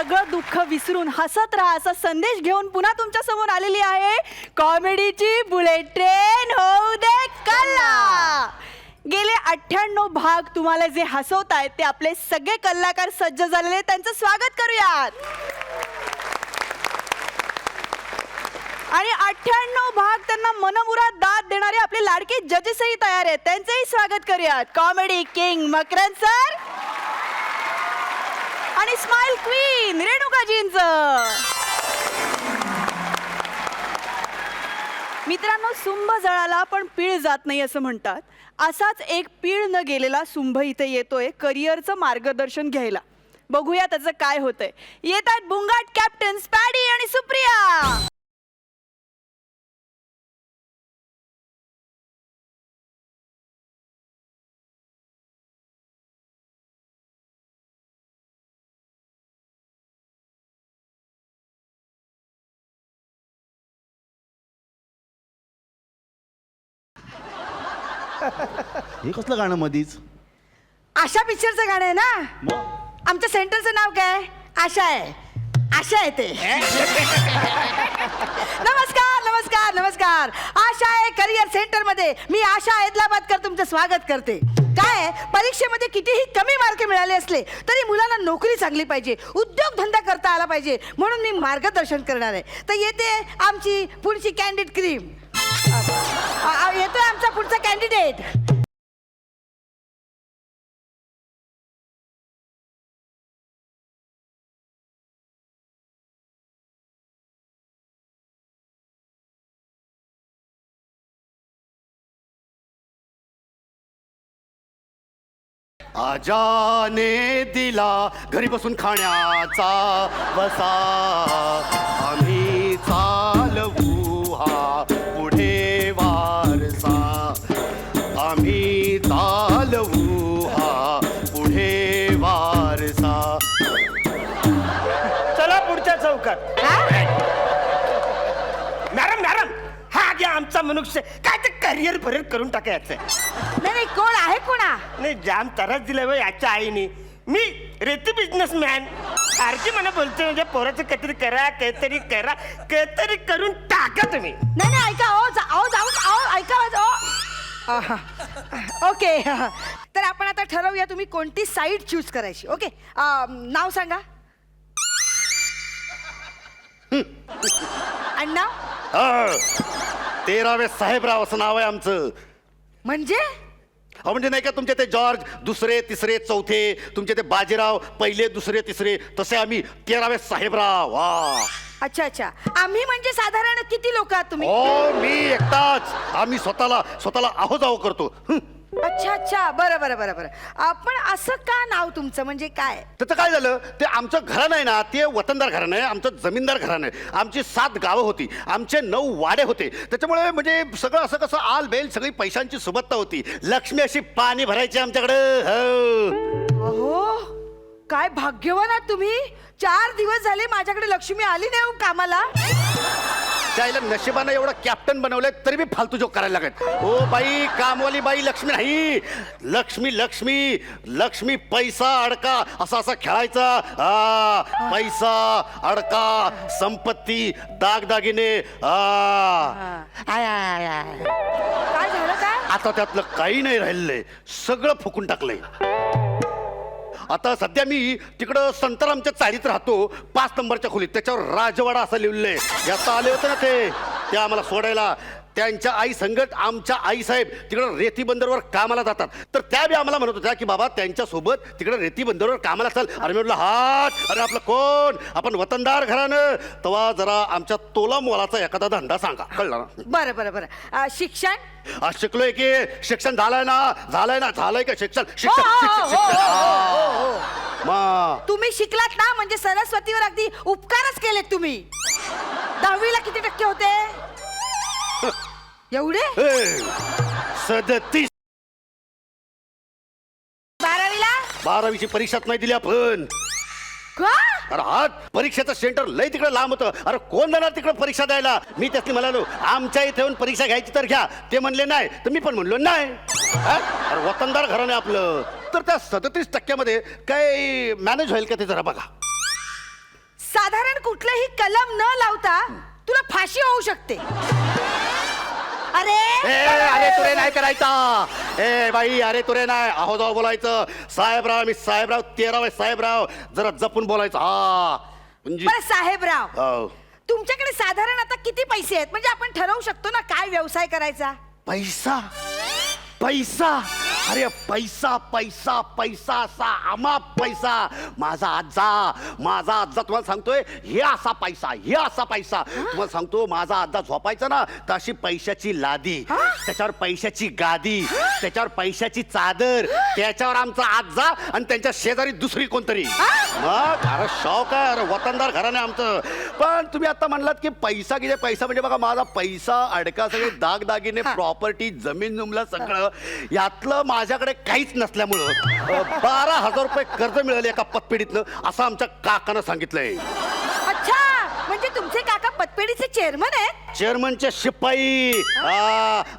सगळं दुःख विसरून हसत राहा असा संदेश घेऊन पुन्हा तुमच्या समोर आलेली आहे कॉमेडीची बुलेट ट्रेन होऊ दे कल्ला. गेले 98 भाग तुम्हाला जे हसवत आहेत ते आपले सगळे कलाकार सज्ज झालेले, त्यांचं स्वागत करूयात. आणि 98 भाग त्यांना मनमुराद दाद देणारे आपले लाडके जजेसही तयार आहेत, त्यांचेही स्वागत करूयात. कॉमेडी किंग मकरंद सर आणि स्माइल क्वीन रेणुकाजींचं. मित्रांनो, सुंभ जळाला पण पीळ जात नाही असं म्हणतात. असाच एक पीळ न गेलेला सुंभ इथे येतोय करिअरचं मार्गदर्शन घ्यायला. बघूया त्याचं काय होतंय. येतात बुंगाट कॅप्टन स्पॅडी आणि सुप्रिया. हे कसलं गाणं मधीच? आशा पिक्चरचं गाणं आहे ना. आमच्या सेंटरचं नाव काय? आशा आहे. आशा आहे ते. नमस्कार नमस्कार नमस्कार. आशा आहे करिअर सेंटर मध्ये मी आशा हैदराबादकर तुमचं स्वागत करते. काय परीक्षेमध्ये कितीही कमी मार्क मिळाले असले तरी मुलांना नोकरी चांगली पाहिजे, उद्योगधंदा करता आला पाहिजे, म्हणून मी मार्गदर्शन करणार आहे. तर येते आमची पुढची कॅन्डिडेट क्रीम. येतोय आमचा पुढचा कॅन्डिडेट. आजाने दिला घरी बसून खाण्याचा बसा, आम्ही चालवू हा पुढे वारसा, आम्ही चालवू हा पुढे वारसा. चला पुढच्या चौकात. मॅडम मॅडम, हा घ्या आमचा मनुष्य. काय ते करिअर भरेर करून टाकायचं. नाही कोण आहे कोणा? नाही जाम तरच दिलं बा याच्या आईने. मी रेती बिझनेसमॅन सारखी मला बोलते म्हणजे पोराचं काहीतरी करा काहीतरी करा काहीतरी करून टाका तुम्ही. नाही ऐका. जाऊ ऐका. ओके. तर आपण आता ठरवूया तुम्ही कोणती साईड चूज करायची. ओके, नाव सांगा. आणि नाव? 13वे साहेबराव असं नाव आहे आमचं. म्हणजे म्हणजे नाही का तुमचे ते जॉर्ज दुसरे तिसरे चौथे, तुमचे ते बाजीराव पहिले दुसरे तिसरे, तसे आम्ही 13वे साहेबराव. वा. अच्छा. आम्ही म्हणजे साधारण किती लोक आहात तुम्ही? हो, मी एकटाच. आम्ही स्वतःला आहो जाओ करतो. अच्छा. बरं. पण असं का नाव तुमचं, म्हणजे काय? त्याचं काय झालं, ते आमचं घराणं आहे ना, ते वतनदार घराणं आहे, आमचं जमीनदार घराणं आहे. आमची 7 गावं होती, आमचे 9 वाडे होते. त्याच्यामुळे म्हणजे सगळं असं कसं आल बेल सगळी पैशांची सुबत्ता होती. लक्ष्मी अशी पाणी भरायची आमच्याकडं. अहो, काय भाग्यवान आहात तुम्ही. 4 दिवस झाले माझ्याकडे लक्ष्मी आली नाही हो कामाला. त्याला नशिबानं एवढं कॅप्टन बनवलंय तरी मी फालतू जोक करायला लागत. ओ बाई, कामवाली बाई लक्ष्मी नाही, लक्ष्मी पैसा अडका असा खेळायचा. पैसा अडका संपत्ती दागदागिने. काय झालं काय? आता त्यातलं काही नाही राहिलंय, सगळं फुकून टाकलंय. आता सध्या मी तिकडं संतरामच्या चाळीत राहतो, 5 नंबरच्या खोलीत. त्याच्यावर राजवाडा असं लिहिलंय. याचा आले होते ना ते आम्हाला सोडायला. त्यांच्या आई संगत आमच्या आई साहेब तिकडं रेती बंदरवर कामाला जातात. तर त्या बी आम्हाला म्हणत होत्या की बाबा त्यांच्यासोबत तिकडं रेती बंदरवर कामाला चाल. अरे म्हटलं हात, अरे आपलं कोण, आपण वतनदार घरानं. तेव्हा जरा आमच्या तोला मोलाचा एखादा धंदा सांगा. कळलं ना? बरं. शिक्षण? शिकलोय की. शिक्षण झालंय का शिक्षण? तुम्ही शिकलात ना, म्हणजे सरस्वतीवर अगदी उपकारच केलेत तुम्ही. 10वीला किती टक्के होते? एवढे? 37. 12वीला? 12वीची परीक्षाच नाही दिली आपण. का? अरे हा परीक्षेचं सेंटर लय तिकडे लांब होतं. अरे कोण जाणार तिकडे परीक्षा द्यायला? मी त्यातली म्हणालो आमच्या इथे येऊन परीक्षा घ्यायची तर घ्या. ते म्हणले नाही, तर मी पण म्हणलो नाही. अरे वतनदार घराणे आपलं. तर त्या 37% काय मॅनेज होईल का ते जरा बघा. साधारण कुठलंही कलम न लावता तुला फाशी होऊ शकते. अरे अरे तुरे नाही करायचा. बाई अरे तुरे नाही, अहो जाऊ बोलायचं. साहेबराव मी साहेबराव 13 साहेबराव, जरा जपून बोलायचं. हा म्हणजे बरं साहेबराव, हो. तुमच्याकडे साधारण आता किती पैसे आहेत, म्हणजे आपण ठरवू शकतो ना काय व्यवसाय करायचा. पैसा पैसा, अरे पैसा पैसा पैसा असा अमाप पैसा. माझा आजा तुम्हाला सांगतोय, हे असा पैसा, हे असा पैसा. तुम्हाला सांगतो, माझा आजा झोपायचा ना तर अशी पैशाची लादी, त्याच्यावर पैशाची गादी, त्याच्यावर पैशाची चादर, त्याच्यावर आमचा आजा आणि त्यांच्या शेजारी दुसरी कोणतरी. मग अरे शौक आहे, अरे वतनदार घराणे आमचं. पण तुम्ही आता म्हणलात की पैसा किती, पैसा म्हणजे बघा माझा पैसा अडका, सगळे दागदागिने, प्रॉपर्टी, जमीन जुमला सगळं, यातलं माझ्याकडे काहीच नसल्यामुळं 12,000 रुपये कर्ज मिळाले एका पतपेढीतलं, असं आमच्या काकानं सांगितलंय. अच्छा, म्हणजे तुमचे काका पतपेढीचे चेअरमन आहेत. चेअरमनचे शिपाई.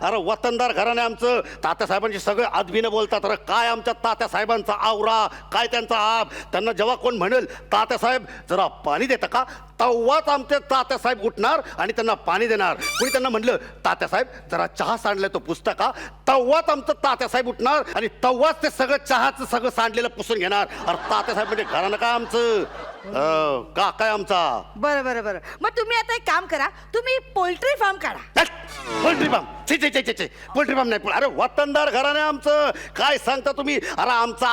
अरे वतनदार घराणे आमचं. तात्यासाहेबांची सगळे अदबीनं बोलतात. अरे काय आमच्या तात्यासाहेबांचा आवरा, काय त्यांचा आप. त्यांना जेव्हा कोण म्हणेल तात्यासाहेब जरा पाणी देता का, तेव्हाच आमचे तात्यासाहेब उठणार आणि त्यांना पाणी देणार. कुणी त्यांना म्हणलं तात्यासाहेब जरा चहा सांडलाय तो पुसता का, तेव्हाच आमचं तात्यासाहेब उठणार आणि तेव्हाच ते सगळं चहाचं सगळं सांडलेलं पुसून घेणार. अरे तात्यासाहेब म्हणजे घरानं काय आमचं, का काय आमचा. बरं बरं बरं, मग तुम्ही आता एक काम करा, तुम्ही पोल्ट्री फार्म काढा. पोल्ट्री फार्म, पोल्ट्री फार्म नाही. अरे वतनदार घराणे आमचं, काय सांगता तुम्ही. अरे आमचा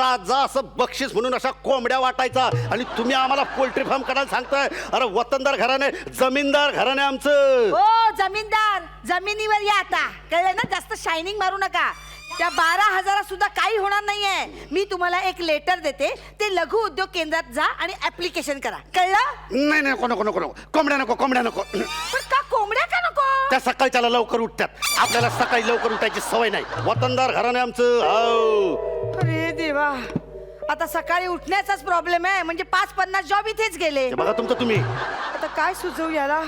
आजा असं बक्षीस म्हणून अशा कोंबड्या वाटायचा आणि तुम्ही आम्हाला पोल्ट्री फार्म करायला सांगताय. अरे वतनदार घराणे, जमीनदार घराणे आमचं. ओ जमीनदार, जमिनीवर या आता, कळलं ना, जास्त शायनिंग मारू नका. त्या 12,000 सुद्धा काही होणार नाहीये. मी तुम्हाला एक लेटर देते, ते लघु उद्योग केंद्रात जा आणि ऍप्लिकेशन करा, कळलं. नाही नको कोंबड्या नको. पण का कोंबड्या का नको. त्या सकाळच्याला लवकर उठतात, आपल्याला सकाळी लवकर उठायची सवय नाही. वतनदार घराणे आमचं. हो. अरे देवा, आता सकाळी उठण्याचाच प्रॉब्लेम आहे, म्हणजे 5-50 जॉब इथेच गेले. हे बघा तुमचं तुम्ही. आता काय सुचवू याला.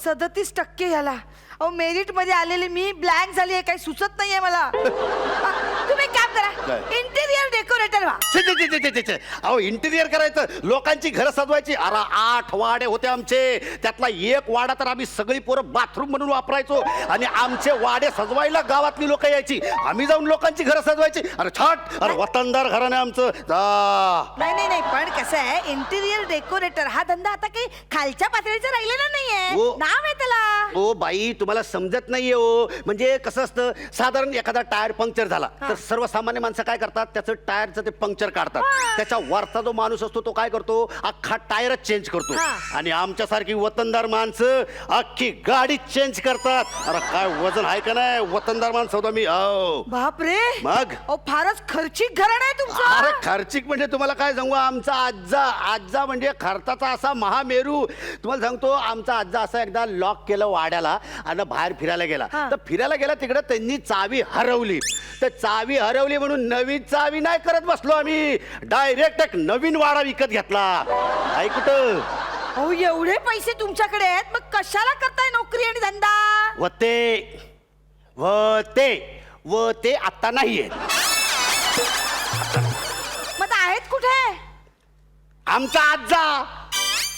37% याला. अहो मेरिट मध्ये आलेली मी ब्लँक झाली आहे, काही सुचत नाहीये मला. तुम्ही काम करा, काय? इंटेरियर डेकोरेटर व्हा. अहो इंटिरियर करायचं, लोकांची घरं सजवायची. अरे 8 वाडे होते आमचे, त्यातला एक वाडा तर आम्ही सगळी पोरं बाथरूम म्हणून वापरायचो आणि आमचे वाडे सजवायला गावातली लोक यायची, आम्ही जाऊन लोकांची घरं सजवायची. अरे छाट, अरे वतनदार घराणे आमचं. नाही, पण कसं आहे, इंटेरियर डेकोरेटर हा धंदा आता काही खालच्या पातळीचा राहिलेला नाहीये. हो. नाव आहे त्याला. ओ बाई तुम्हाला समजत नाहीये हो. म्हणजे कसं असतं, साधारण एखादा टायर पंक्चर झाला तर सर्वसामान्य माणसं काय करतात, त्याचं टायरचं ते पंक्चर काढतात. त्याच्या वरचा जो माणूस असतो तो काय करतो, अख्खा टायरच चेंज करतो. आणि आमच्यासारखी वतनदार माणसं अख्खी गाडी चेंज करतात. अरे काय वजन आहे का नाही वतनदार माणसं होता मी. बापरे, मग फारच खर्चिक घराणं आहे अरे तुमचं. खर्चिक म्हणजे तुम्हाला काय सांगू, आमचा आजा म्हणजे खर्चाचा असा महामेरू. तुम्हाला सांगतो, आमचा आजा असा एकदा लॉक केलं वाड्याला आणि बाहेर फिरायला गेला. तर फिरायला गेला तिकडे त्यांनी चावी हरवली. तर चावी हरवली म्हणून नवीन चावी नाही करत बसलो आम्ही, डायरेक्ट एक नवीन वाडा विकत घेतला. ऐकत अहो एवढे पैसे तुमच्याकडे आहेत, मग कशाला करताय नोकरी आणि धंदा. व ते आता नाहीये. मग आहेत कुठे. आमचा आजा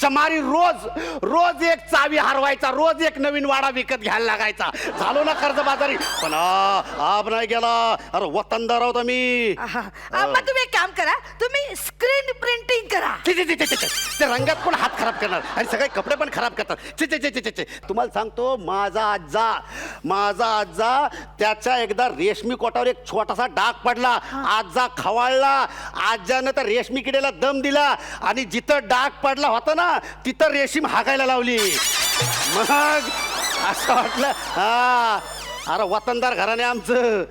चमारी रोज एक चावी हरवायचा, रोज एक नवीन वाडा विकत घ्यायला लागायचा. झालो ना कर्जबाजारी, पण आब नाही गेला. अरे वतनदार आहोत आम्ही. मग तुम्ही एक काम करा, तुम्ही स्क्रीन प्रिंटिंग करा. ते रंगात पण हात खराब करणार आणि सगळे कपडे पण खराब करतात. तुम्हाला सांगतो, माझा आजा त्याच्या एकदा रेशमी कोटावर एक छोटासा डाग पडला. आजा खवाळला. आजानं त्या रेशमी किडेला दम दिला आणि जिथं डाग पडला होता ना तिथं रेशीम हाकायला लावली. मग असं वाटलं, अरे वतनदार घराणे आमचं.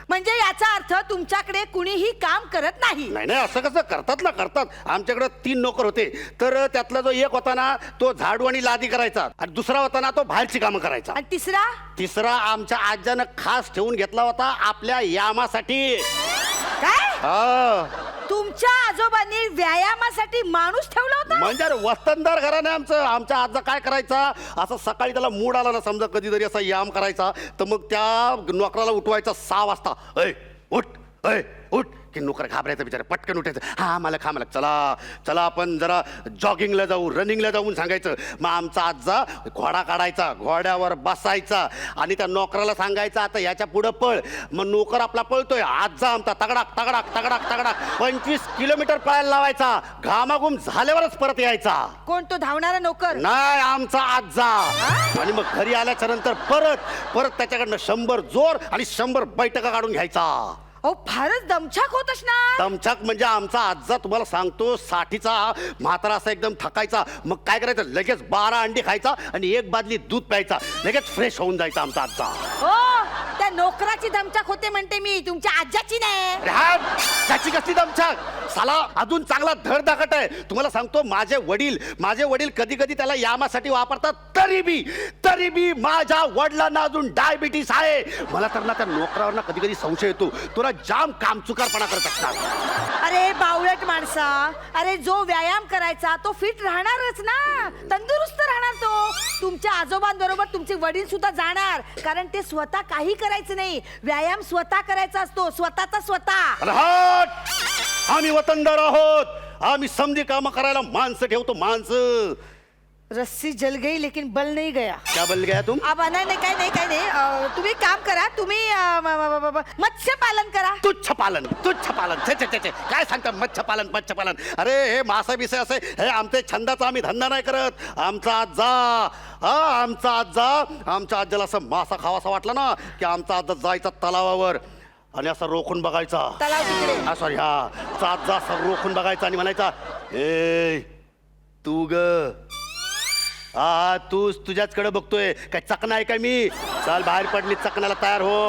म्हणजे याचा अर्थ तुमच्याकडे कुणीही काम करत नाही. नाही असं कसं, करतात. आमच्याकडे 3 नोकर होते, तर त्यातला जो एक होता ना तो झाडू आणि लादी करायचा, आणि दुसरा होता ना तो बाहेरची कामं करायचा, आणि तिसरा आमच्या आज्यानं खास ठेवून घेतला होता आपल्या यामासाठी. काय तुमच्या आजोबांनी व्यायामासाठी माणूस ठेवला होता. म्हणजे वतनदार घराने आमच्या आजा काय करायचा, असं सकाळी त्याला मूड आला ना समजा कधीतरी असा याम करायचा, तर मग त्या नोकराला उठवायचा 6 वाजता. उठ अय उठ की नोकर घाबरायचं बिचारा पटकन उठायचं हा मला खा मला चला चला आपण जरा जॉगिंगला जाऊ रनिंगला जाऊन सांगायचं मग आमचा आजा घोडा काढायचा घोड्यावर बसायचा आणि त्या नोकराला सांगायचं आता याच्या पुढं पळ मग नोकर आपला पळतोय आजा आमचा तगडाक तगडाक तगडाक तगडाक 25 किलोमीटर पळायला लावायचा घामाघूम झाल्यावरच परत यायचा कोण तो धावणारा नोकर नाही आमचा आजा आणि मग घरी आल्याच्या नंतर परत परत त्याच्याकडनं 100 जोर आणि 100 बैठका काढून घ्यायचा अहो फारच दमछाक होत असणार दमछाक म्हणजे आमचा आजा तुम्हाला सांगतो 60चा म्हातारा असा एकदम थकायचा मग काय करायचं लगेच 12 अंडी खायचा आणि 1 बादली दूध प्यायचा लगेच फ्रेश होऊन जायचा आमचा आजा हो त्या नोकराची दमछाक होते म्हणते मी तुमच्या आज्याची नाही अरे हा, त्याची कसली दमछाक साला अजून चांगला धडधाकट आहे तुम्हाला सांगतो माझे वडील कधी कधी त्याला यामासाठी वापरतात तरी बी माझ्या वडिलांना अजून डायबिटीस आहे मला तर ना त्या नोकरावर कधी कधी संशय येतो तुला जाम कामचुकारपणा करत असतात अरे बावळट माणसा अरे जो व्यायाम करायचा तो फिट राहणारच ना तंदुरुस्त राहणार तो तुमच्या आजोबांबरोबर तुमचे वडील सुद्धा जाणार कारण ते स्वतः काही करायचं नाही व्यायाम स्वतः करायचा असतो स्वतःचा स्वतः अरे हट आम्ही वतनदार आहोत आम्ही समधी कामं करायला माणसं ठेवतो माणसं रस्सी जल गई लेकिन बल नहीं गया क्या बोल गया तुम नाही नाही काय नाही तुम्ही काम करा तुम्ही मत्स्य पालन करा तुच्छ पालन छे छे छे छे काय सांगता मत्स्य पालन अरे हे मासा बिसे असे हे आमचे छंदाचा आम्ही धंदा नाही करत आमचा आज्याला असं मासा खावासा वाटला ना की आमचा आजा जायचा तलावावर आणि असं रोखून बघायचा तलाव तिकडे सॉरी हा आजा असं रोखून बघायचा आणि म्हणायचा ए तू ग हा तुझ्याचकडे बघतोय काय चकना आहे काय मी चाल बाहेर पडली चकण्याला तयार हो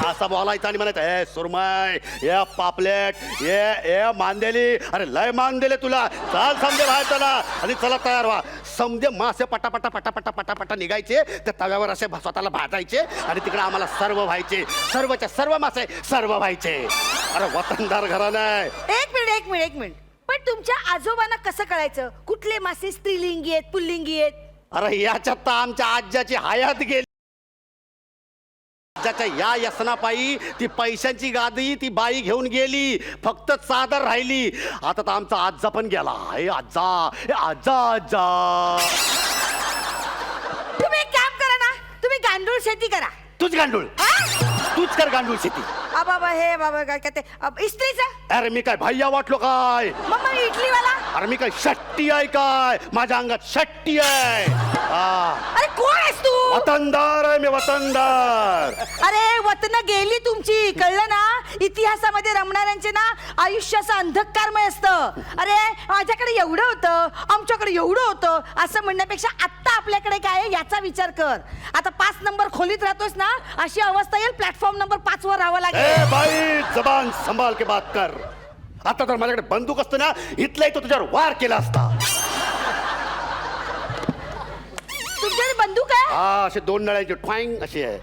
असा बोलायचा आणि म्हणायचं ए सुरमय ये पापलेट ये मांदेली अरे लय मांदेले तुला चाल समजे बाहेर चला आणि चला तयार व्हा समजे मासे पटापटा निघायचे त्या तव्यावर असे स्वतःला भाजायचे आणि तिकडे आम्हाला सर्व व्हायचे सर्वच्या सर्व मासे सर्व व्हायचे अरे वतनदार घराणं आहे एक मिनिट पण तुमच्या आजोबांना कसं कळायचं कुठले मासे स्त्रीलिंगी आहेत पुल्लिंगी आहेत अरे याच्यात तर आमच्या आज्याची हयात गेली आज्याच्या या व्यसनापायी ती पैशांची गादी ती बाई घेऊन गेली फक्त चादर राहिली आता तर आमचा आजा पण गेला हे आजा तुम्ही एक काम करा ना तुम्ही गांडूळ शेती करा तूच गांडूळ तूच कर गांडूळ शेती बाबा काय ते इस्त्रीचं अरे मी काय भैया वाटलो काय मग इडलीवाला अरे मी काय शट्टी आहे काय माझ्या अंगात शट्टी आहे अरे कोण आहेस तू वतनदार आहे मी वतनदार अरे वतन गेली तुमची कळलं ना इतिहासामध्ये रमणाऱ्यांचे ना आयुष्याचं अंधकारमय असतं अरे माझ्याकडे एवढं होतं आमच्याकडे एवढं होतं असं म्हणण्यापेक्षा आत्ता आपल्याकडे काय आहे याचा विचार कर आता 5 नंबर खोलीत राहतोस ना अशी अवस्था येईल प्लॅटफॉर्म नंबर 5 वर राहावं लागेल ए भाई जबान संभाल के बात कर आता तर माझ्याकडे बंदूक असतं ना इथलाही तो तुझ्यावर वार केला असता तुमच्याकडे बंदूक आहे हा असे 2 नळ्यांचे ट्वाईंग अशी आहे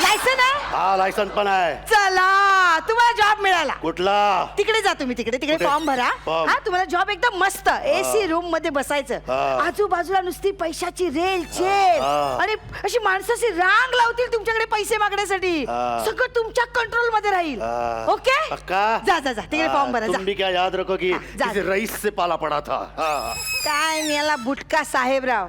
लायसन आहे हा लायसन पण आहे चला तुम्हाला जॉब मिळाला कुठला तिकडे जा तुम्ही तिकडे कुठे? फॉर्म भरा फॉर्म. हा तुम्हाला जॉब एकदम मस्त एसी रूम मध्ये बसायचं हा. आजूबाजूला नुसती पैशाची रेल चेल हा. आणि अशी माणसाची रांग लावतील तुमच्याकडे पैसे मागण्यासाठी हा. सगळं तुमच्या कंट्रोल मध्ये राहील हा. ओके पक्का जा जा जा तिकडे फॉर्म भरा जा तुम भी क्या याद रखो कि हा, जा. किसी रईस से पाला पड़ा था काय मेला बुटका साहेबराव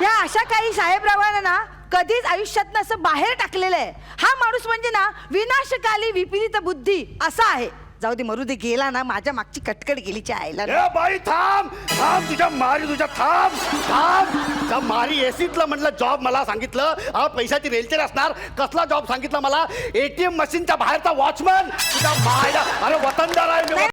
या अशा काही साहेबरावांना ना कधीच आयुष्यातनं असं बाहेर टाकलेलं आहे हा माणूस म्हणजे ना विनाशकाली विपरीत बुद्धी असा आहे जाऊ दे मरू दे गेला ना माझ्या मागची कटकट गेलीच्या आईला ए बाई थांब तुझ्या मारी एसीतलं म्हटलं जॉब मला सांगितलं हा पैशाची रेलचेल असणार कसला जॉब सांगितलं मला ATM मशीनच्या बाहेरचा वॉचमन तुझ्या मायला अरे वतनदार आहे मी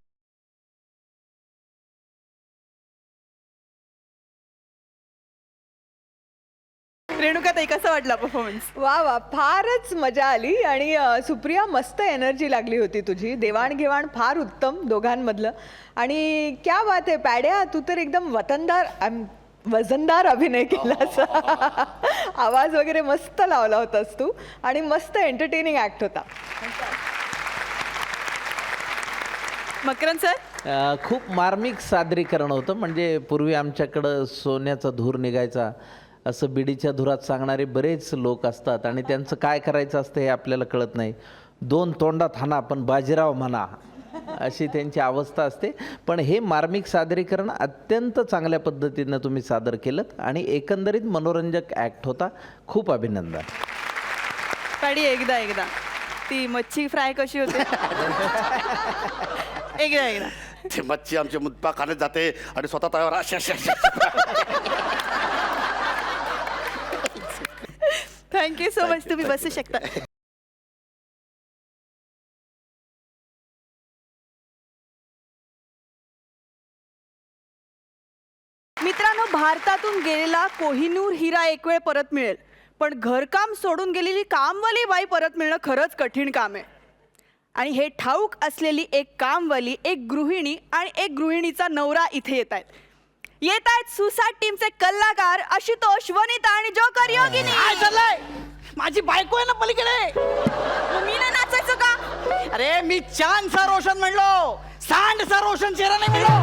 रेणुकाताई कसा वाटला परफॉर्मन्स वा वा फारच मजा आली आणि सुप्रिया मस्त एनर्जी लागली होती तुझी देवाणघेवाण फार उत्तम दोघांमधलं आणि क्या बात आहे पॅड्या तू तर एकदम वजनदार अभिनय केलास आवाज वगैरे मस्त लावला होतास तू आणि मस्त एंटरटेनिंग ॲक्ट होता मकरन सर खूप मार्मिक सादरीकरण होतं म्हणजे पूर्वी आमच्याकडं सोन्याचा धूर निघायचा असं बिडीच्या धुरात सांगणारे बरेच लोक असतात आणि त्यांचं काय करायचं असतं हे आपल्याला कळत नाही दोन तोंडात हाना पण बाजीराव म्हणा अशी त्यांची अवस्था असते. पण हे मार्मिक सादरीकरण अत्यंत चांगल्या पद्धतीनं तुम्ही सादर केलं आणि एकंदरीत मनोरंजक ॲक्ट होता. खूप अभिनंदन. पॅडी एकदा ती मच्छी फ्राय कशी होते एकदा ते मच्छी आमची मुद्दा खाण्यात जाते आणि स्वतः तयार अशा थँक्यू सो मच. तुम्ही बसू शकता. मित्रांनो, भारतातून गेलेला कोहिनूर हिरा एक वेळ परत मिळेल, पण घरकाम सोडून गेलेली कामवाली बाई परत मिळणं खरंच कठीण काम आहे. आणि हे ठाऊक असलेली एक कामवाली, एक गृहिणी आणि एक गृहिणीचा नवरा इथे येत आहेत सुसाट टीमचे कलाकार आशुतोष, वनिता आणि जोकर योगिनी. माझी बायको आहे ना पलीकडे. मग मी नाही नाचायचं का? अरे मी चांद सा रोशन म्हणलो, सांड सा रोशन चेहरा नहीं मिलो.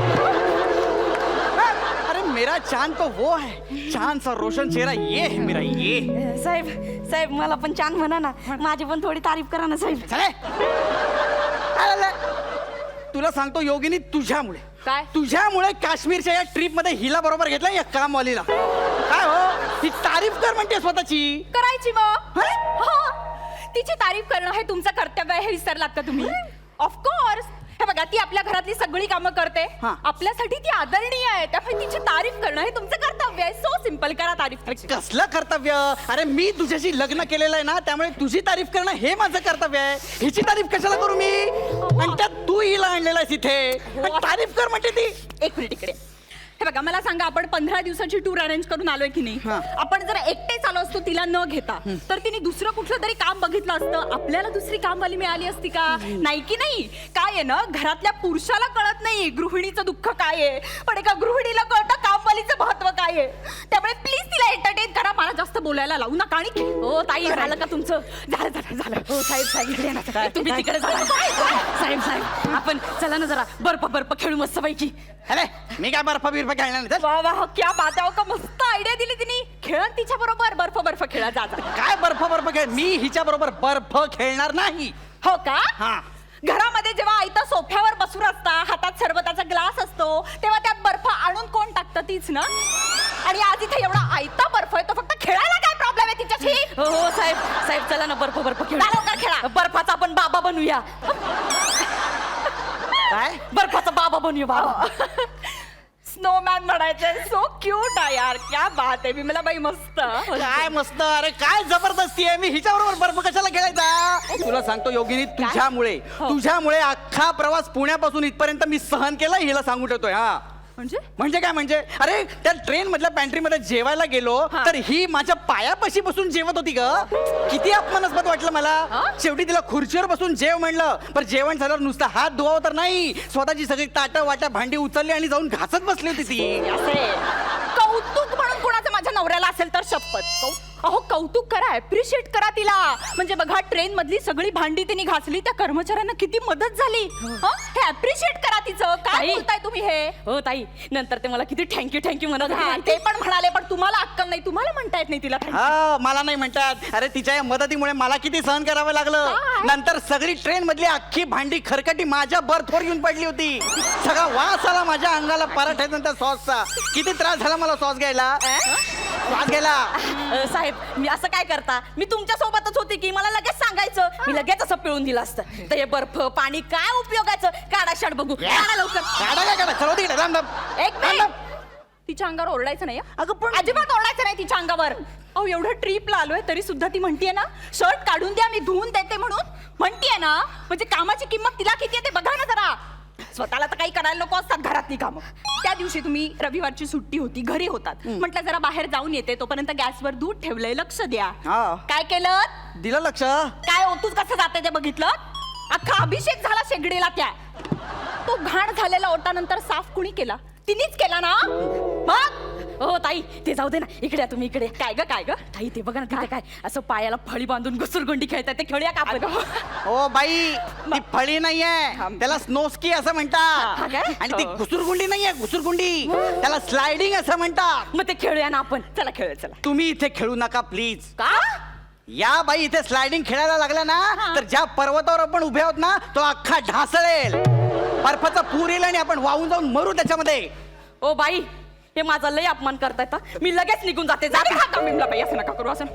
अरे मेरा चांद तो वो है, चांद सा रोशन चेहरा ये है मेरा, ये. साहेब मला पण छान म्हणा ना, माझी पण थोडी तारीफ करा ना साहेब. चले. अरे, तुला सांगतो योगिनी, तुझ्यामुळे काय? तुझ्यामुळे काश्मीरच्या या ट्रिप मध्ये हिला बरोबर घेतला या कामवालीला. काय हो, ही तारीफ कर म्हणते स्वतःची. करायची मग. तिची तारीफ करणं हे तुमचं कर्तव्य आहे, हे विसरलात का तुम्ही? ऑफकोर्स. हे बघा, ती आपल्या घरातली सगळी कामं करते, हा. आपल्यासाठी ती आदरणीय आहे, त्यामुळे तिची तारीफ करणं हे तुमचं कर्तव्य आहे. सो सिंपल, करा तारीफ तिची. कसलं कर्तव्य? अरे मी तुझ्याशी लग्न केलेलं आहे ना, त्यामुळे तुझी तारीफ करणं हे माझं कर्तव्य आहे. हिची तारीफ कशाला करू मी? आणि त्यात तू हिला आणलेला आहेस इथे आणि तारीफ कर म्हणते ती. एक मिनिट इकडे. हे बघा, मला सांगा, आपण 15 दिवसाची टूर अरेंज करून आलोय की नाही? हा. आपण जर एकटेच आलो असतो तिला न घेता, तर तिने दुसरं कुठलं तरी काम बघितलं असतं, आपल्याला दुसरी कामवाली मिळाली असती का? नाही की नाही? काय आहे ना, घरातल्या पुरुषाला कळत नाही गृहिणीचं दुःख काय आहे, पण एका गृहिणीला कळतं कामवालीचं महत्व काय आहे. त्यामुळे प्लीज तिला एंटरटेन करा, मला जास्त बोलायला लावू नका. आणि हो ताई, झालं का तुमचं? झालं. हो साहेब इकडे ना. तुम्ही तिकडे जा. साहेब आपण चला ना जरा बर्फ खेळू मस्त पैकी. अरे मी काय बर्फ बिर्फ खेळणार नाही. वा वा, क्या बात आहे. का मस्त आयडिया दिली तिने. खेळत तिच्या बरोबर बर्फ खेळा. जा. काय बर्फ खेळ? मी हिच्या बरोबर बर्फ खेळणार नाही. हो का? हा. घरामध्ये जेव्हा आयता सोफ्यावर बसून असता, हातात सरबताचा ग्लास असतो, तेव्हा त्यात बर्फ आणून कोण टाकतं? तीच ना. आणि आज इथे एवढा आयता बर्फ आहे, तो फक्त खेळायला काय प्रॉब्लेम आहे तिच्याशी? हो साहेब चला ना, बर्फ खेळा. लवकर खेळा. बर्फाचा आपण बाबा बनवूया. काय? बर्फाचा बाबा बनूया. बाबा स्नोमॅन म्हणायचंय. सो क्यूट आहे यार, क्या बात आहे. विमला बाई मस्त. काय मस्त. अरे काय जबरदस्ती आहे. मी हिच्या बरोबर बर्फ कशाला खेळायचा? तुला सांगतो योगिनी, तुझ्यामुळे अख्खा प्रवास पुण्यापासून इथपर्यंत मी सहन केला, हिला सांगून ठेवतोय. हा म्हणजे काय म्हणजे? अरे त्या ट्रेन मधल्या पॅन्ट्री मध्ये जेवायला गेलो तर ही माझ्या पायापाशी बसून जेवत होती ग. किती अपमानास्पद वाटलं मला. शेवटी तिला खुर्चीवर बसून जेव म्हणलं, पण जेवण झाल्यावर नुसतं हात धुवावं तर नाही, स्वतःची सगळी ताटं वाटा भांडी उचलली आणि जाऊन घासत बसली होती ती. कौतुक म्हणून कोणाचं माझ्या नवऱ्याला असेल तर शपथ. अहो कौतुक करा, अप्रिशिएट करा तिला. म्हणजे बघा, ट्रेन मधली सगळी भांडी तिने घासली, त्या कर्मचाऱ्यांना किती मदत झाली. हे अप्रिशिएट करा तिचं. काय बोलताय तुम्ही हे? हो ताई, नंतर ते मला किती थँक्यू म्हणत होते. ते पण म्हणाले, पण तुम्हाला अक्कल नाही, तुम्हाला म्हणता येत नाही तिला thank you. हा, मला नाही म्हणतात. अरे तिच्या या मदतीमुळे मला किती सहन करावं लागलं. नंतर सगळी ट्रेन मधली अख्खी भांडी खरकटी माझ्या बर्थवर येऊन पडली होती. सगळा वास आला माझ्या अंगाला पराठ्यानंतर सॉसचा. किती त्रास झाला मला श्वास घ्यायला. साहेब, मी असं काय करता? मी तुमच्या सोबतच होते की मला लगेच सांगायचं, मी लगेच असं पिळून दिलं असतं. तर हे बर्फ पाणी काय उपयोगाचं? काढा शर्ट बघू. काढा लवकर. चला तिकडे राम राम. एक मिनिट. तिच्या अंगावर ओरडायचं नाही. अगं पण अजिबात ओरडायचं नाही तिच्या अंगावर. अहो एवढं ट्रिपला आलोय तरी सुद्धा ती म्हणतीये ना, शर्ट काढून द्या, मी धुवून देते म्हणून म्हणतीये ना. म्हणजे कामाची किंमत तिला किती आहे ते बघा ना जरा. स्वतःला तर काही करायला नको असतात घरातली कामं. त्या दिवशी तुम्ही रविवारची सुट्टी होती, घरी होतात, म्हटलं जरा बाहेर जाऊन येते, तोपर्यंत गॅसवर दूध ठेवलंय, लक्ष द्या. काय केलं? दिलं लक्ष. काय ओतूच कसं जाते ते बघितलं? अख्खा अभिषेक झाला शेगडीला त्या. तो घाण झालेला ओटानंतर साफ कुणी केला? तिनेच केला ना. मग हो ताई, ते जाऊ दे ना. इकडे तुम्ही इकडे. काय ग ताई, ते बघा ना तिथे काय असं पायाला फळी बांधून घसरगुंडी खेळतात, ते खेळूया का आपण? हो बाई, ती फळी नाहीये, त्याला स्नोस्की असं म्हणतात. काय? आणि ती घुसुरगुंडी नाहीये, घुसुरगुंडी, त्याला स्लायडिंग असं म्हणतात. मग ते खेळूया ना आपण. चला खेळूया. चला. तुम्ही इथे खेळू नका प्लीज. का? या बाई इथे स्लायडिंग खेळायला लागल्या ना तर ज्या पर्वतावर आपण उभे आहोत ना तो अख्खा ढासळेल. बर्फाचा पूर येईल आणि आपण वाहून जाऊन मरू त्याच्यामध्ये. ओ बाई हे माझा लय अपमान करतायत हा. मी लगेच निघून जाते. जाते का विमला बाई? असं नका करू असं.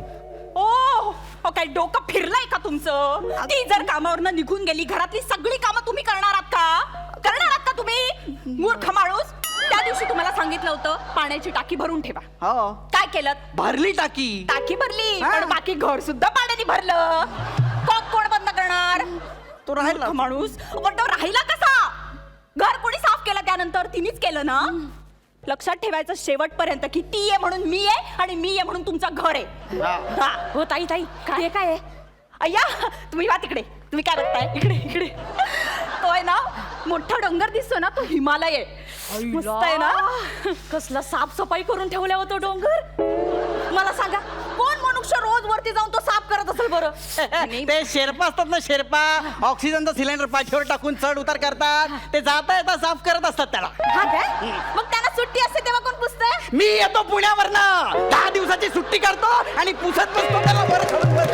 ओ काय डोकं फिरलंय का तुमचं? ती जर कामावरनं निघून गेली घरातली सगळी कामं तुम्ही करणार आहात का? करणार आहात का तुम्ही? मूर्ख माणूस. त्या दिवशी तुम्हाला सांगितलं होतं पाण्याची टाकी भरून ठेवा. हो काय केलं? भरली टाकी. टाकी भरली हा. पण बाकी घर सुद्धा पाण्याने भरलं. कॉक कोण बंद करणार? तो राहिला. मूर्ख माणूस. पण तो राहिला कसा? घर कोणी साफ केलं त्यानंतर? तिनेच केलं ना. लक्षात ठेवायचं शेवटपर्यंत की ती आहे म्हणून मी आहे आणि मी आहे म्हणून तुमचं घर आहे. हा. हो ताई ताई काय आहे? अय्या तुम्ही वा तिकडे. तुम्ही काय बघताय? इकडे इकडे. तो आहे ना मोठा डोंगर दिसतो ना तो हिमालय आहे. मस्त आहे ना. कसला साफसफाई करून ठेवला होतो डोंगर. मला सांगा कोण मनुष्य रोज वरती जाऊन तो साफ करत असेल बरं? ते शेर्पा असतात ना शेर्पा ऑक्सिजनचा सिलेंडर पाठीवर टाकून चढ उतार करतात. ते जाता येता साफ करत असतात त्याला. हा काय? मग त्यांना सुट्टी असते तेव्हा कोण पुसतंय? मी येतो पुण्यावरनं 10 दिवसाची सुट्टी करतो आणि पुसत बसतो त्याला वर चढून वर.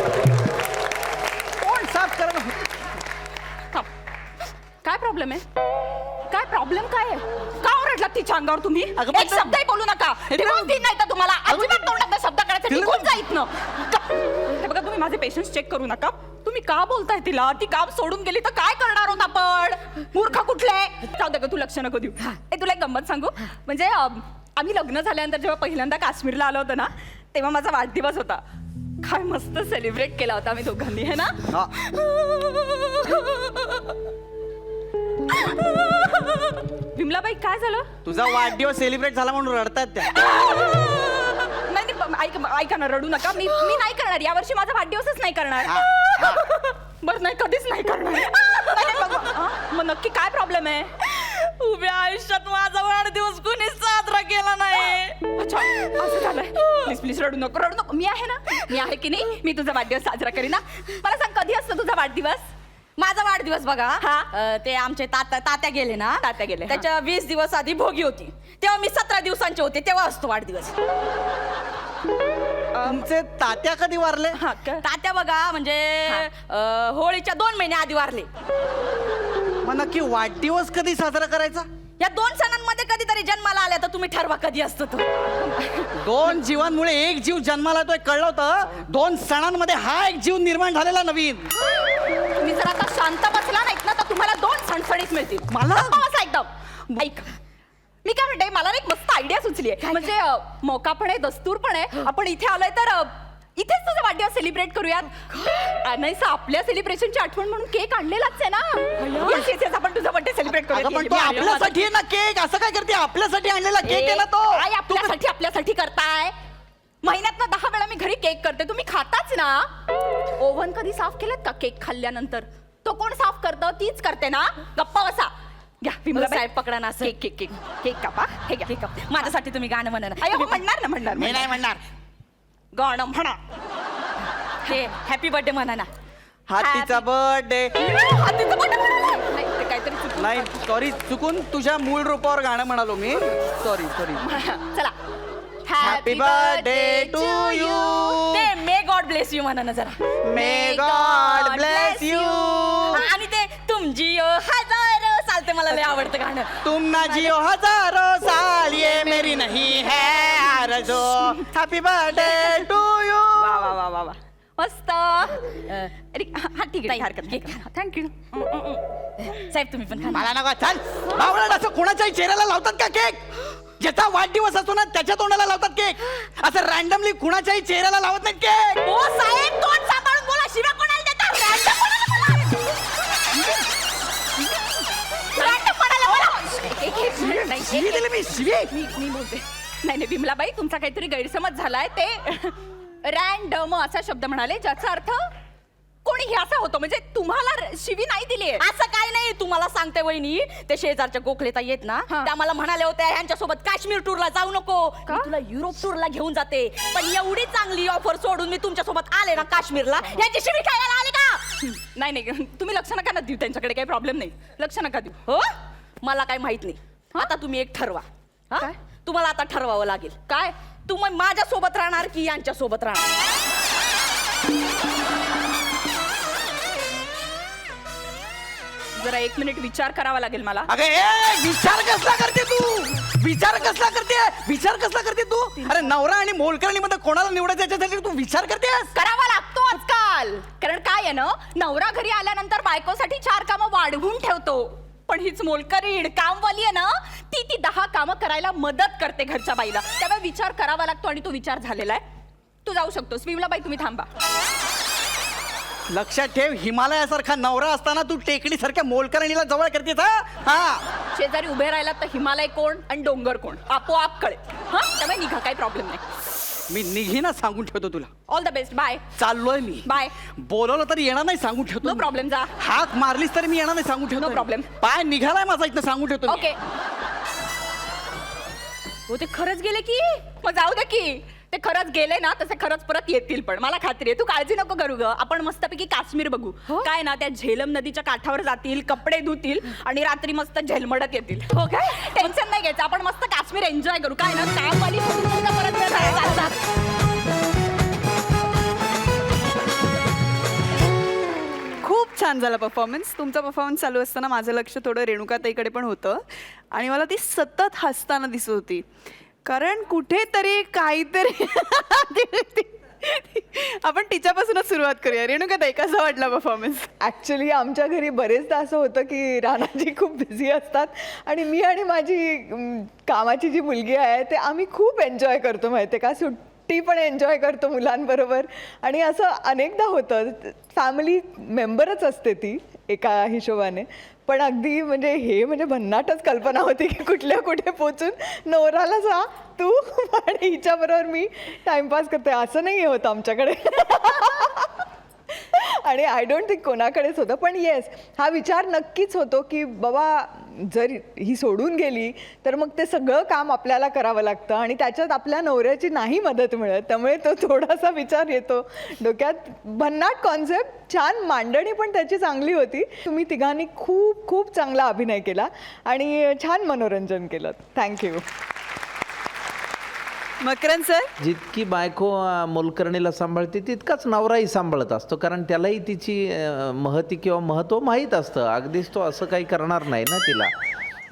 कोण साफ करत? थांब. काय प्रॉब्लेम आहे? काय प्रॉब्लेम काय आहे? का ओरडला तिच्या अंगावर तुम्ही? अगं पण एक शब्दही बोलू नका. ती नाही तर तुम्हाला अजिबात तोंडात शब्द करायचा निघून जाईत ना. हे बघा तुम्ही माझे पेशन्स चेक करू नका. तुम्ही का बोलताय तिला? ती काम सोडून गेली तर काय करणार आहोत आपण? मूर्ख कुठले? जाऊ दे गं, तू लक्ष नको देऊ. तुला एक गंमत सांगू. म्हणजे आम्ही लग्न झाल्यानंतर जेव्हा पहिल्यांदा काश्मीरला आलो होतो ना तेव्हा माझा वाढदिवस होता. काय मस्त सेलिब्रेट केला होता आम्ही दोघांनी है ना. विमलाबाई काय झालं? तुझा वाढदिवस सेलिब्रेट झाला म्हणून रडतात त्या. नाही ऐका ना रडू नका. मी नाही करणार यावर्षी माझा वाढदिवसच नाही करणार. बरं नाही कधीच नाही करणार. मग नक्की काय प्रॉब्लेम आहे? उभ्या आयुष्यात माझा वाढदिवस कोणी साजरा केला नाही. अच्छा असं झालंय. प्लीज प्लीज रडू नको रडू नको. मी आहे ना. मी आहे की नाही. मी तुझा वाढदिवस साजरा करीन ना. मला सांग कधी असतो तुझा वाढदिवस? माझा वाढदिवस बघा. ते आमचे तात्या गेले ना. तात्या गेले, हा. त्याच्या 20 दिवस आधी भोगी होती. तेव्हा मी 17 दिवसांचे होते. तेव्हा असतो वाढदिवस. तुमचे तात्या कधी वारले? हा का? तात्या बघा म्हणजे होळीच्या 2 महिने आधी वारले. मग नक्की वाढदिवस कधी साजरा करायचा? या 2 सणांमध्ये कधीतरी जन्माला आल्या तर तुम्ही ठरवा कधी असतो तो. 2 जीवांमुळे एक जीव जन्माला येतोय कळलं होतं. 2 सणांमध्ये हा एक जीव निर्माण झालेला नवीन. तुम्ही जर आता शांत बसला नाहीत ना तर तुम्हाला 2 सणसणीच मिळतील. मला? असं एकदम ऐक. मी काय म्हणते मला ना एक मस्त आयडिया सुचली आहे. म्हणजे मोका पण आहे दस्तूर पण आहे. आपण इथे आलोय तर इथेच तुझा वाढदिवस सेलिब्रेट करूयात. नाही आपल्या सेलिब्रेशनची आठवण म्हणून केक आणलेलाच आहे ना. Yes, yes, yes, आपण तुझा बर्थडे सेलिब्रेट अगं करूया. पण तो आपल्यासाठी आहे ना केक. असं काय करते? आपल्यासाठी आणलेला केक आहे ना तो. काय आपल्यासाठी करताय? महिन्यात 10 वेळा मी घरी केक करते. तुम्ही खाताच ना. ओव्हन कधी साफ केलं का केक खाल्ल्यानंतर? तो कोण साफ करतं? तीच करते ना. गप्पा बसा. घ्या विमला साहेब पकडा ना असं. केक केक केक केक कापा. हे घ्या केक कापा. माझ्यासाठी तुम्ही गाणं म्हणा ना. अय्यो, म्हणणार ना म्हणणार. मी नाही म्हणणार. गाणं म्हणा. हे हॅपी बर्थडे म्हणा ना. हातीचा बर्थडे. हातीचं बोट म्हणा. नाही, ते काहीतरी चुकलं. नाही सॉरी चुकून तुझ्या मूळ रूपावर गाणं म्हणालो मी. सॉरी. चला. Happy birthday to you. ते मे गॉड ब्लेस यू म्हणा ना जरा. May God bless you. आणि ते तुम जियो हजारो साल ते मला लय आवडतं गाणं. तुम ना जियो हजारो साल ये मेरी नहीं है आरज़ू. Happy birthday to you. वा वा वा वा वा मस्त. अरे हा ठीक आहे हरकत नाही. थँक्यू. साहेब तुम्ही पण खा. मला नका चल. बावळट असं कोणाच्याही चेहऱ्याला लावतात का केक? ज्याचा वाढदिवस असतो ना त्याच्या तोंडाला लावतात केक. असं रॅन्डमली कुणाच्याही चेहऱ्याला लावत नाही केक. ओ साहेब तोंड सांभाळून बोला. शिव्या कोणाला देता? शिवी दिली मी शिवी. मी बोलते. नाही विमलाबाई तुमचा काहीतरी गैरसमज झालाय. ते रॅन्डम असा शब्द म्हणाले ज्याचा अर्थ कोणी असा होतो. म्हणजे तुम्हाला शिवी नाही दिली. असं काय नाही. तुम्हाला सांगते वहिनी ते शेजारच्या गोखलेता येत ना हा. त्या मला म्हणाले होत्या ह्यांच्यासोबत काश्मीर टूरला जाऊ नको. मी तुला युरोप टूरला घेऊन जाते. पण एवढी चांगली ऑफर सोडून मी तुमच्यासोबत आले ना काश्मीरला यांची शिवी खायला आले का? नाही तुम्ही लक्ष नका ना देऊ. त्यांच्याकडे काही प्रॉब्लेम नाही. लक्ष नका देऊ. हो मला काय माहित नाही. आता तुम्ही एक ठरवा. हा? काय? तुम्हाला आता ठरवावं लागेल. काय? तुम्ही माझ्या सोबत राहणार की यांच्या सोबत राहणार? जरा 1 मिनिट विचार करावा लागेल मला. अगं विचार कसला करते तू? विचार कसला करते तू? अरे नवरा आणि मोलकरणी मध्ये कोणाला निवडायचं याच्यासाठी तू विचार करतेस? करावा लागतो आजकाल. कारण काय आहे ना, नवरा घरी आल्यानंतर बायकोसाठी 4 कामं वाढवून ठेवतो. पण हीच मोलकरीण कामवाली आहे ना, ती 10 कामं करायला मदत करते घरच्या बाईला. त्यामुळे विचार करावा लागतो आणि तो विचार झालेला आहे. तू जाऊ शकतोस. विमलाबाई तुम्ही थांबा. लक्षात ठेव, हिमालयासारखा नवरा असताना तू टेकडीसारख्या मोलकरणीला जवळ करतेस. हा शेजारी उभे राहिला तर हिमालय कोण आणि डोंगर कोण आपोआप कळेल. हा त्यामुळे निघा, काही प्रॉब्लेम नाही. मी निघीना सांगून ठेवतो तुला. All the best. बाय. चाललोय मी. बाय. बोलवलं तरी येणार नाही सांगून ठेवतो. No problem. जा. हाक मारलीस तरी मी येणार नाही सांगून ठेवतो. No problem. पाय निघालाय माझा इथं सांगून ठेवतो. ओके. हो ते खरंच गेले की मग जाऊ दे की. ते खरंच गेले ना तसे खरंच परत येतील. पण मला खात्री आहे, तू काळजी नको करू ग. आपण मस्तपैकी काश्मीर बघू. काय ना, त्या झेलम नदीच्या काठावर जातील, कपडे धुतील आणि रात्री मस्त झेलमडत येतील. हो काय, टेन्शन नाही घ्यायचं. आपण मस्त काश्मीर एन्जॉय करू. काय ना, कामवाली परत चालतात. खूप छान झाला परफॉर्मन्स. तुमचा परफॉर्मन्स चालू असताना माझं लक्ष थोडं रेणुकाताईकडे पण होतं आणि मला ती सतत हसताना दिसत होती. कारण कुठेतरी काहीतरी आपण तिच्यापासूनच सुरुवात करूया. रेणुकाताई, कसा वाटला परफॉर्मन्स? ॲक्च्युली आमच्या घरी बरेचदा असं होतं की राणाजी खूप बिझी असतात आणि मी आणि माझी कामाची जी मुलगी आहे ते आम्ही खूप एन्जॉय करतो. माहिती आहे का, सुट्टी पण एन्जॉय करतो मुलांबरोबर. आणि असं अनेकदा होतं, फॅमिली मेंबरच असते ती एका हिशोबाने. पण अगदी म्हणजे भन्नाटच कल्पना होती की कुठल्या कुठे पोचून नवराला जा तू आणि हिच्याबरोबर मी टाइमपास करते. असं नाही होतं आमच्याकडे. आणि आय डोंट थिंक कोणाकडेच होतं. पण येस, हा विचार नक्कीच होतो की बाबा जर ही सोडून गेली तर मग ते सगळं काम आपल्याला करावं लागतं आणि त्याच्यात आपल्या नवऱ्याची नाही मदत मिळत. त्यामुळे तो थोडासा विचार येतो डोक्यात. भन्नाट कॉन्सेप्ट, छान मांडणी पण त्याची चांगली होती. तुम्ही तिघांनी खूप खूप चांगला अभिनय केला आणि छान मनोरंजन केलं. थँक्यू. मकरन सर, जितकी बायको मोलकरणीला सांभाळते तितकाच नवराही सांभाळत असतो. कारण त्यालाही तिची महती किंवा महत्त्व माहीत असतं. अगदीच तो असं काही करणार नाही ना तिला.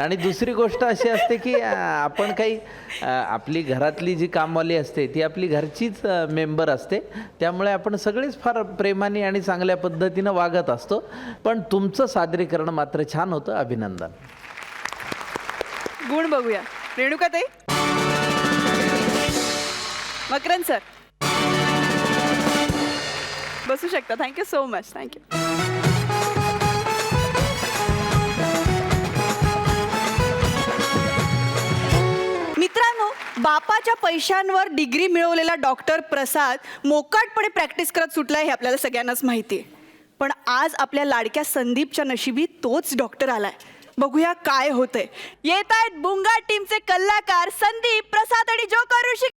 आणि दुसरी गोष्ट अशी असते की आपण काही आपली घरातली जी कामवाली असते ती आपली घरचीच मेंबर असते. त्यामुळे आपण सगळेच फार प्रेमाने आणि चांगल्या पद्धतीनं वागत असतो. पण तुमचं सादरीकरण मात्र छान होतं. अभिनंदन. गुण बघूया. रेणुकाताई. मकरन सर, बसू शकता. Thank you so much. थँक्यू. मित्रांनो, बापाच्या पैशांवर डिग्री मिळवलेला डॉक्टर प्रसाद मोकाटपणे प्रॅक्टिस करत सुटलाय हे आपल्याला सगळ्यांनाच माहिती आहे. पण आज आपल्या लाडक्या संदीपच्या नशिबी तोच डॉक्टर आलाय. बघूया काय होतंय. येत आहेत बुंगा टीमचे कलाकार संदीप, प्रसाद आणि जोकर ऋषी.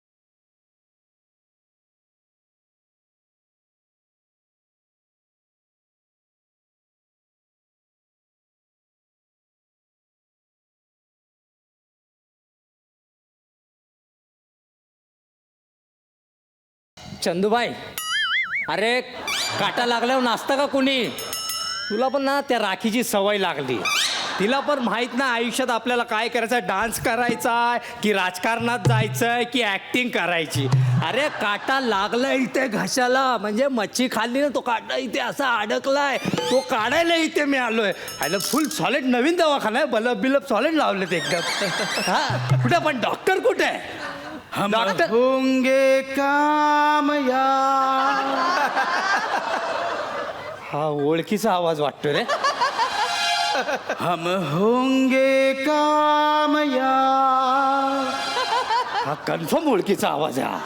चंदूबाई, अरे काटा लागल्यावर नाचतं का कोणी? तुला पण ना त्या राखीची सवय लागली. तिला पण माहीत ना आयुष्यात आपल्याला काय करायचं आहे, डान्स करायचा आहे की राजकारणात जायचं आहे की ॲक्टिंग करायची. अरे काटा लागला इथे घशाला, म्हणजे मच्छी खाल्ली ना तो काटा इथे असा अडकलाय, तो काढायला इथे मी आलोय. अरे फुल सॉलिड नवीन दवाखाना आहे, बलब बिलब सॉलिड लावलेत एकदम. हा कुठे पण डॉक्टर कुठे आहे? हम डॉक्टर होंगे कामयाब. हा ओळखीचा आवाज वाटतो रे. हम होंगे कामयाब. हा कन्फर्म ओळखीचा आवाज आहे हा.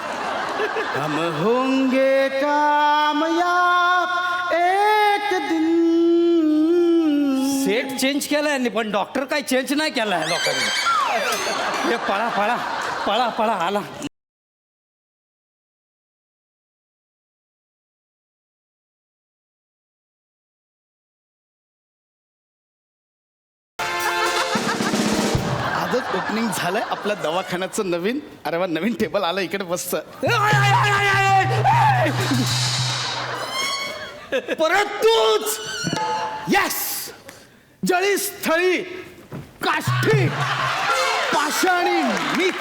हम होंगे कामयाब एक दिन. सेट चेंज केलाय यांनी, पण डॉक्टर काही चेंज नाही केलाय लोकांनी. हे पळा पळा पळा पळा आला. आजच ओपनिंग झालंय आपल्या दवाखान्याचं नवीन. अरे वा, नवीन टेबल आलं इकडे बसचं. परत तूच. येस, जळी स्थळी काष्ठी पाषाणी मीच.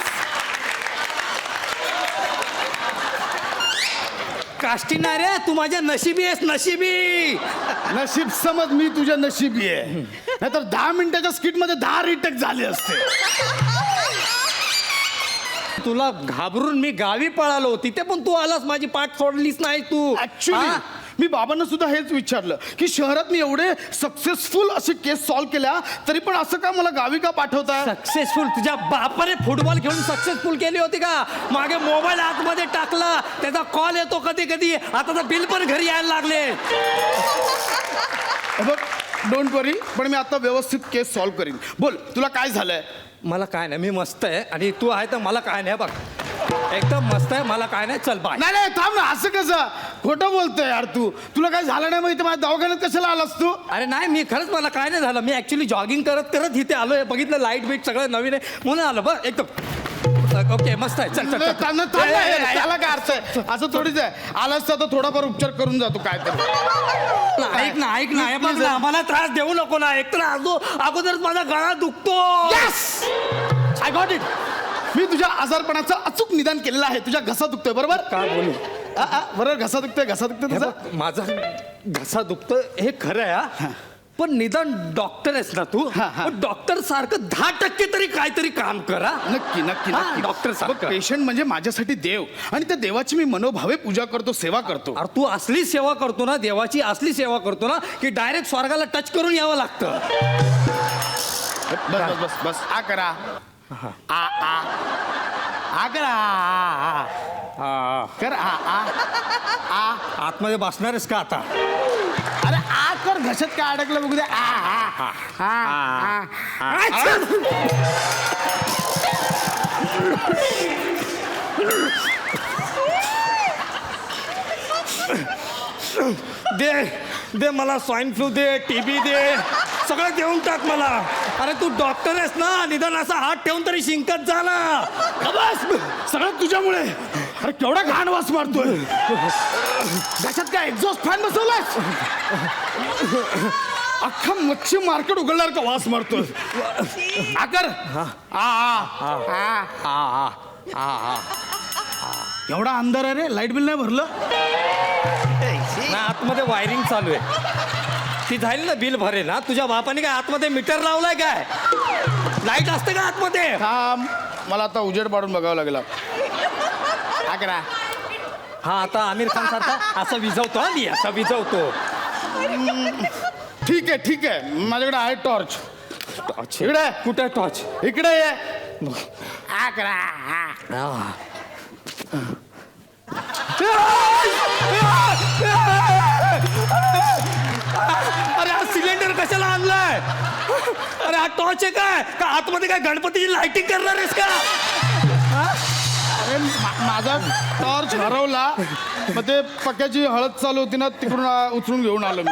काष्टी नाही रे, तू माझ्या नशिबी आहेस, नशिबी. नशीब समज मी तुझ्या नशिबी आहे, नाहीतर 10 मिनिटाच्या स्किट मध्ये 10 रिटेक झाले असते. तुला घाबरून मी गावी पळालो, तिथे पण तू आलास, माझी पाठ सोडलीच नाही तू. ऍक्च्युली हा? मी बाबांना सुद्धा हेच विचारलं की शहरात मी एवढे सक्सेसफुल असे केस सॉल्व्ह केल्या तरी पण असं का मला गावी का पाठवताय. सक्सेसफुल तुझ्या बापाने फुटबॉल खेळून सक्सेसफुल केली होती का? मागे मोबाईल आतमध्ये टाकला, त्याचा कॉल येतो कधी कधी, आता तर बिल पण घरी यायला लागले. हे बघ, डोंट वरी, पण मी आता व्यवस्थित केस सॉल्व्ह करीन. बोल, तुला काय झालंय. मला काय नाही, मी मस्त आहे, आणि तू आहे तर मला काय नाही. बघ एकदम मस्त आहे, मला काय नाही, चल बाय. नाही नाही, थांब ना, असं कसं खोटं बोलतोय यार तू. तुला काय झालं नाही माहिती, माझ्या दवाखान्यात कशाला आलास तू. अरे नाही, मी खरंच मला काय नाही झालं. मी ऍक्च्युली जॉगिंग करत करत इथे आलोय, बघितलं लाईट बीट सगळं नवीन आहे म्हणून आलो. बघ एकदम ओके, मस्त आहे. चल चल, चल. थांब ना, याला काय अर्थ आहे. असं थोडीच आहे, आलास तर तुथोडाफार उपचार करून जातो काय तर. ऐक ना, ऐक ना, हे बघ ना, मला त्रास देऊ नको ना. एकतर अगोदरच माझा गळा दुखतो. I got it. मी तुझ्या आजारपणाचं अचूक निदान केलेलं आहे. तुझ्या घसा दुखतोय बरोबर. काय बोलू? बरोबर, घसा दुखतोय तुझा. माझा घसा दुखतो हे खरं आहे हा. पण निदान डॉक्टर आहेस ना तू, हा, हा. डॉक्टर सारखं 10% तरी काहीतरी काम करा. नक्की नक्की हा, नक्की. डॉक्टर बघ, सारखं. पेशंट म्हणजे माझ्यासाठी देव, आणि त्या देवाची मी मनोभावे पूजा करतो, सेवा करतो. अरे तू असली सेवा करतो ना, देवाची असली सेवा करतो ना, की डायरेक्ट स्वर्गाला टच करून यावं लागतं. बस बस बस बस, आ करा. आ आ आ करा. आ हा, कर. आ आ आ. आतमध्ये बसणारच का आता? अरे आ कर, घशात काय अडकलं बघू दे. आ आ आ आ. दे दे मला स्वाईन फ्लू दे, टीबी दे, सगळं देऊन टाक मला. अरे तू डॉक्टर आहेस ना, निदान असा हात ठेवून तरी शिंकत जा ना. बस, सगळं तुझ्यामुळे. अरे केवढा घाण वास मारतोय. घशात काय एक्झॉस्ट फॅन बसवलाय. अख्खा मच्छी मार्केट उघडणार का वास मारतोय. आकर. आ आ आ. एवढा अंधार आहे रे, लाईट बिल नाही भरलं. ना आतमध्ये वायरिंग चालू आहे, ती झाली ना, बिल भरेल ना. तुझ्या बापाने काय आतमध्ये मीटर लावलाय काय? लाईट असते का आतमध्ये? थांब, मला आता उजेड पाडून बघावं लागला. करा. हा, आता आमिर खान सारखा असं विझवतो. हा, मी असं विझवतो. ठीक आहे ठीक आहे, माझ्याकडे आहे टॉर्च. इकडे. कुठे टॉर्च? इकडे ये. आ करा. अरे हा सिलेंडर कशाला आणलाय? अरे हा टॉर्च आहे काय? का आतमध्ये काय गणपतीची लाइटिंग करणार आहेस का? अरे माझा टॉर्च हरवला, मग ते पक्याची हळद चालू होती ना, तिकडून उचलून घेऊन आलो मी.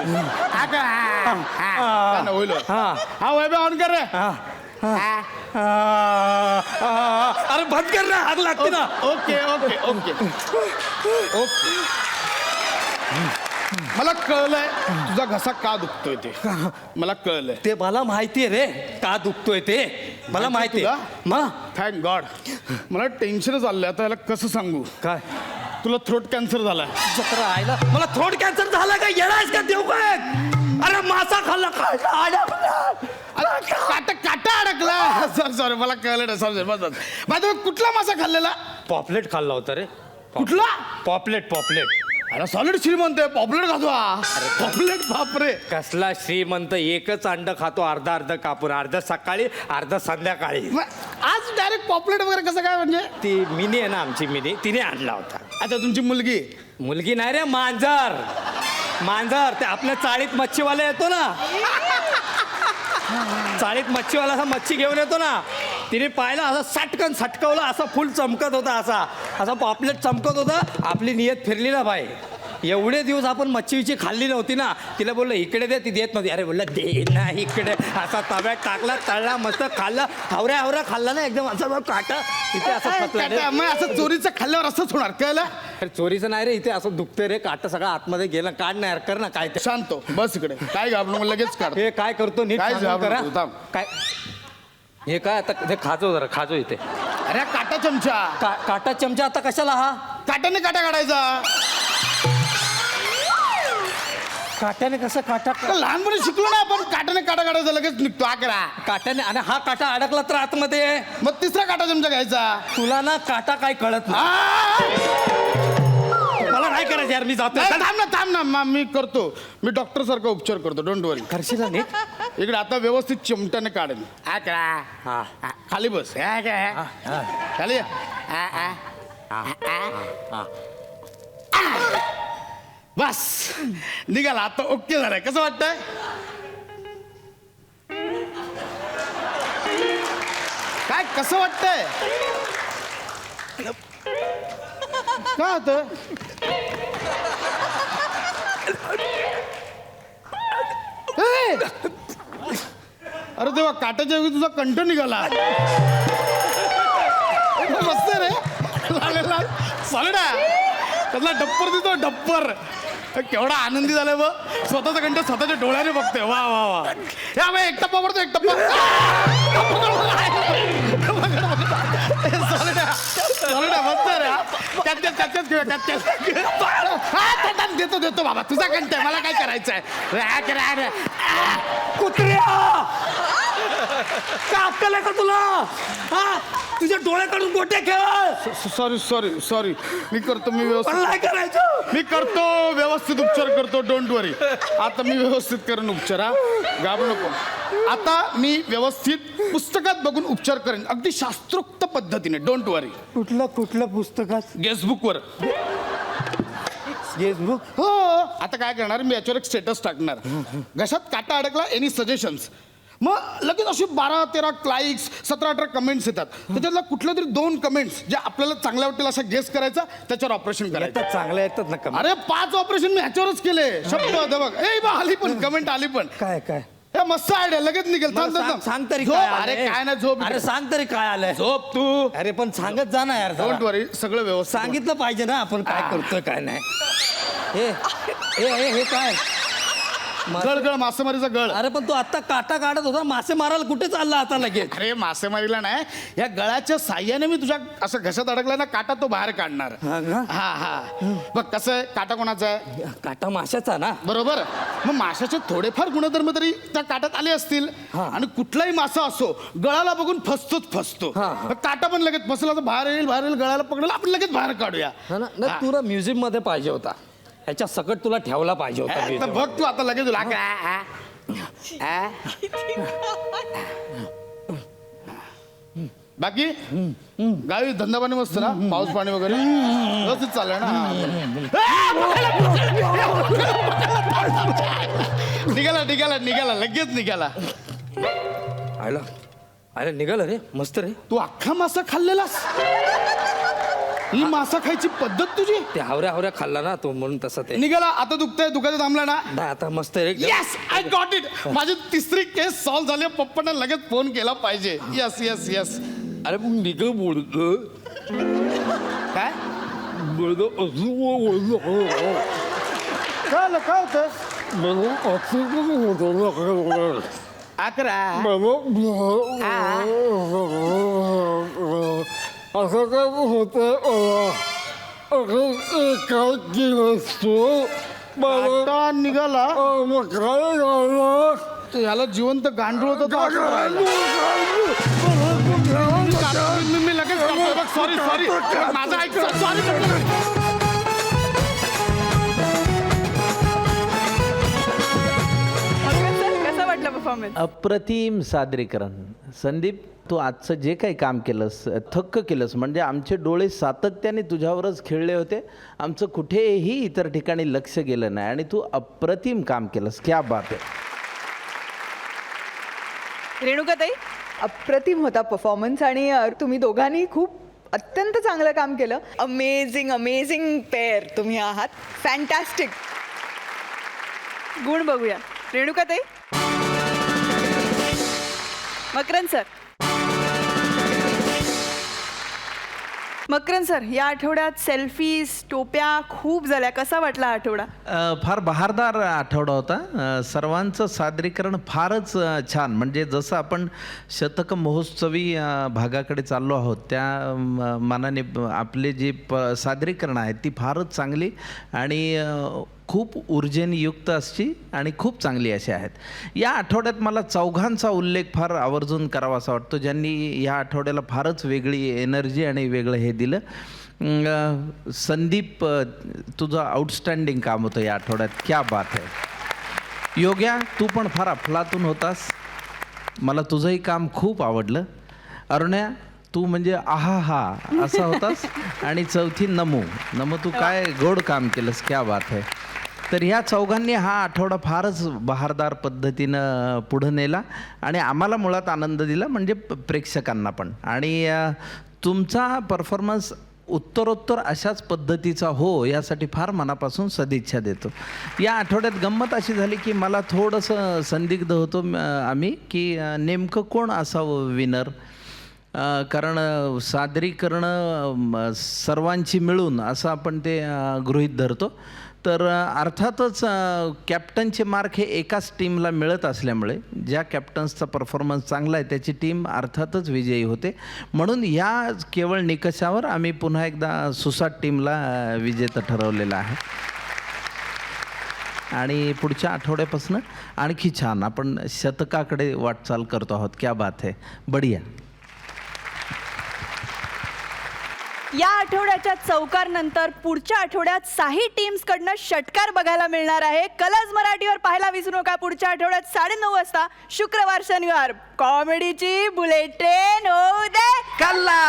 होईल. हा वैभव ऑन कर रे. अरे बंद कर ना, आग लागते ना. Okay okay okay okay. मला कळलंय तुझा घसा का दुखतोय ते. मला कळलंय ते. मला माहितीये रे का दुखतोय ते, मला माहितीये. मग थँक गॉड. मला टेन्शनच आलंय आता, याला कसं सांगू. काय? तुला थ्रोट कॅन्सर झालाय. जत्रा आयला, मला थ्रोट कॅन्सर झाला काय? येणारच का देऊ काय? अरे मासा खाल्ला काय? काटा अडकला. सॉरी मला कळलं ना. सॉरी माझा कुठला मासा खाल्लेला? पॉपलेट खाल्ला होता रे. कुठला? पॉपलेट. अरे सॉलिड श्रीमंत आहे, पॉपलेट खातो. अरे पॉपलेट, बापरे. कसला श्रीमंत, एकच अंड खातो, अर्ध कापून, अर्ध सकाळी अर्ध संध्याकाळी. आज डायरेक्ट पॉपलेट वगैरे कसं काय म्हणजे? ती मिनी आहे ना, आमची मिनी, तिने आणला होता. अच्छा, तुमची मुलगी? मुलगी नाही रे, मांजर. ते आपल्या चाळीत मच्छीवाला येतो ना, चाळीत मच्छीवाला असा मच्छी घेऊन येतो ना, तिने पाहिलं, असं सटकन सटकवलं, असं फुल चमकत होता, असा पॉपलेट चमकत होता. आपली नियत फिरली ना भाई. एवढे दिवस आपण मच्छीची खाल्ली नव्हती ना, तिला बोललं इकडे दे, ती देत नव्हती. अरे बोललं दे ना इकडे. असा तव्यात टाकला, तळला, मस्त खाल्ला, हावऱ्या खाल्ला ना, एकदम असं काटा तिथे असं फसला. मग असं चोरीचं खाल्ल्यावर असंच होणार, कळलं. अरे चोरीचं नाही रे, इथे असं दुखतंय रे, काटा सगळा आतमध्ये गेला. काढ ना यार, कर ना काय ते. शांत हो, बस इकडे. काय घाबरू नको, लगेच काढ. हे काय करतो नीट काय सांगून घाबरू करा. नको, थांब. काय हे काय आता हे खाजो जरा, खाजो इथे. अरे काटा चमचा. काटा चमचा आता कशाला हा? काट्याने काटा काढायचा. काट्याने कसं काटा? तर लहानपणी शिकलो ना आपण, काट्याने काटा काढायचा, लगेच निघतो. अकरा. काट्याने, आणि हा काटा अडकला तर आतमध्ये आहे. मग तिसरा काटा चमचा घ्यायचा. तुला ना काटा काय कळत नाही. मला नाही करायचं यार, मी जातो. थांब ना मी करतो. मी डॉक्टर सारखा उपचार करतो, डोंट वरी. करशील ना नीट? इकडे आता व्यवस्थित चिमट्याने काढेल. हा. खाली बस. खाली ये. बस निघाला आता. ओके झालाय. कसं वाटतंय? काय कसं वाटतंय? काय होतं? अरे तेव्हा काट्याच्या ऐवजी तुझा कंठ निघाला. मस्त रे. सॉलिडा. त्यातला डप्पर देतो, डप्पर. केवढा आनंदी झालाय बघ. स्वतःचा कंठ स्वतःच्या डोळ्याने बघतोय. वा वा वा. या बाई, एक टप्पा पडतो, एक टप्पा. सॉलिडा मस्त रे. त्याच्याच देतो बाबा. तुझा कंठ आहे, मला काय करायचंय? कुत्र्या, का अक्कल आहे का तुला? हा, तुझ्या डोळ्याकडून गोटे खेळ. सॉरी मी करतो. मी व्यवस्थित मला नाही करायचं. मी करतो, व्यवस्थित उपचार करतो. डोंट वरी. आता मी व्यवस्थित करेन उपचार. हा, घाबरू नको. आता मी व्यवस्थित पुस्तकात बघून उपचार करेन, अगदी शास्त्रोक्त पद्धतीने. डोंट वरी. कुठल्या पुस्तकात? गेसबुक वर. फेसबुक? हो. आता काय करणार, मी याच्यावर एक स्टेटस टाकणार. घशात काटा अडकला, एनी सजेशन्स. मग लगेच अशी 12-13 लाईक्स, 17-18 कमेंट्स येतात. त्याच्यातला कुठल्या तरी 2 कमेंट्स जे आपल्याला चांगल्या वाटतील असा गेस करायचा, त्याच्यावर ऑपरेशन करायचं. येतात, चांगले येतात ना कमेंट. अरे 5 ऑपरेशन मी ह्याच्यावरच केले. शब्द होते बघ. ए बा, आली पण कमेंट, आली पण. काय हे मस्त आयडिया. लगेच निघेल. मला सांग तरी झोप. काय अरे आलंय? काय ना, झोप. अरे सांग तरी काय आलंय? झोप तू. अरे पण सांगत जा ना यार. डोंट वरी, सगळं व्यवस्थित. सांगितलं पाहिजे ना आपण काय करतोय काय नाही. हे काय? गळ मासेमारीचा गळ. अरे पण तू आता काटा काढत होता, मासे मारायला कुठे चालला आता लगेच? अरे मासेमारीला नाही, या गळाच्या साह्याने मी तुझ्या असं घशात अडकला ना, काटा तो बाहेर काढणार. हा. बघ कसं आहे, काटा कोणाचा आहे? काटा माशाचा ना. बरोबर. मग माशाचे थोडेफार गुणधर्म तरी त्या काटात आले असतील. आणि कुठलाही मासा असो, गळाला बघून फसतो. मग काटा पण लगेच फसला तर बाहेर येईल, गळाला पकडला, आपण लगेच बाहेर काढूया. तुला म्युझियम मध्ये पाहिजे होता, ह्याच्या सकट तुला ठेवला पाहिजे होता. बघ तू आता लगेच तुला. बाकी गावी धंदा पाणी मस्त ना? पाऊस पाणी वगैरे व्यवस्थित चाललंय ना? निघाला लगेच निघाला. अरे निघाला रे, मस्त रे. तू अख्खा मासा खाल्लेलास? ही मासा खायची पद्धत तुझी? ते हावऱ्या खाल्ला ना तो, म्हणून तसं ते निघाला. आता दुखायचं थांबला ना? नाही, आता मस्त रे. Yes, I got it. माझी 3री केस सॉल्व्ह झाली. पप्पांना लगेच फोन केला पाहिजे. येस. अरे मग निघ बोलतो काय काय होतं? 11. असं काय होतं? काय केलं काटा निघाला. मग काय झालं? याला जिवंत गांडूळ होतं. मी लगेच सॉरी माझा ऐक. सॉरी. कसं वाटलं परफॉर्मन्स? अप्रतिम सादरीकरण. संदीप, तू आजचं जे काही काम केलंस, थक्क केलंस. म्हणजे आमचे डोळे सातत्याने तुझ्यावरच खेळले होते. आमचं कुठेही इतर ठिकाणी लक्ष गेलं नाही आणि तू अप्रतिम काम केलंस. क्या बात आहे. रेणुकाताई, अप्रतिम होता परफॉर्मन्स. आणि तुम्ही दोघांनी खूप अत्यंत चांगलं काम केलं. अमेझिंग पेअर तुम्ही आहात. फॅन्टॅस्टिक. गुण बघूया. रेणुकाताई. मकरंद सर. मकरन सर, या आठवड्यात सेल्फीज टोप्या खूप झाल्या, कसा वाटला हा आठवडा? फार बहारदार आठवडा होता. सर्वांचं सादरीकरण फारच छान. म्हणजे जसं आपण शतक महोत्सवी भागाकडे चाललो आहोत त्या मानाने आपले जे सादरीकरण आहेत ती फारच चांगली आणि खूप ऊर्जेने युक्त अशी आणि खूप चांगली अशी आहेत. या आठवड्यात मला चौघांचा उल्लेख फार आवर्जून करावासा वाटतो ज्यांनी या आठवड्याला फारच वेगळी एनर्जी आणि वेगळं हे दिलं. संदीप, तुझं आउटस्टँडिंग काम होतं या आठवड्यात, क्या बात आहे. योग्या, तू पण फार अफलातून होतास, मला तुझंही काम खूप आवडलं. अरुण्या, तू म्हणजे आहा हा असा होतास. आणि चौथी नमू, तू काय गोड काम केलंस, क्या बात आहे. तर ह्या चौघांनी हा आठवडा फारच बहारदार पद्धतीनं पुढं नेला आणि आम्हाला मुळात आनंद दिला, म्हणजे प्रेक्षकांना पण. आणि तुमचा परफॉर्मन्स उत्तरोत्तर अशाच पद्धतीचा हो यासाठी फार मनापासून सदिच्छा देतो. या आठवड्यात गंमत अशी झाली की मला थोडंसं संदिग्ध होतो आम्ही की नेमकं कोण असावं विनर. कारण सादरीकरणं सर्वांची मिळून असं आपण ते गृहीत धरतो. तर अर्थातच कॅप्टनचे मार्क हे एकाच टीमला मिळत असल्यामुळे ज्या कॅप्टन्सचा परफॉर्मन्स चांगला आहे त्याची टीम अर्थातच विजयी होते. म्हणून या केवळ निकषावर आम्ही पुन्हा एकदा सुसाट टीमला विजेतं ठरवलेलं आहे. आणि पुढच्या आठवड्यापासून आणखी छान आपण शतकाकडे वाटचाल करतो आहोत. क्या बात है, बढिया. या आठवड्याच्या चौकारनंतर पुढच्या आठवड्यात 6 टीम्स कडनं षटकार बघायला मिळणार आहे. कलर्स मराठीवर पाहायला विसरू नका. पुढच्या आठवड्यात 9:30 वाजता शुक्रवार शनिवार कॉमेडीची बुलेट ट्रेन होऊ दे कल्ला.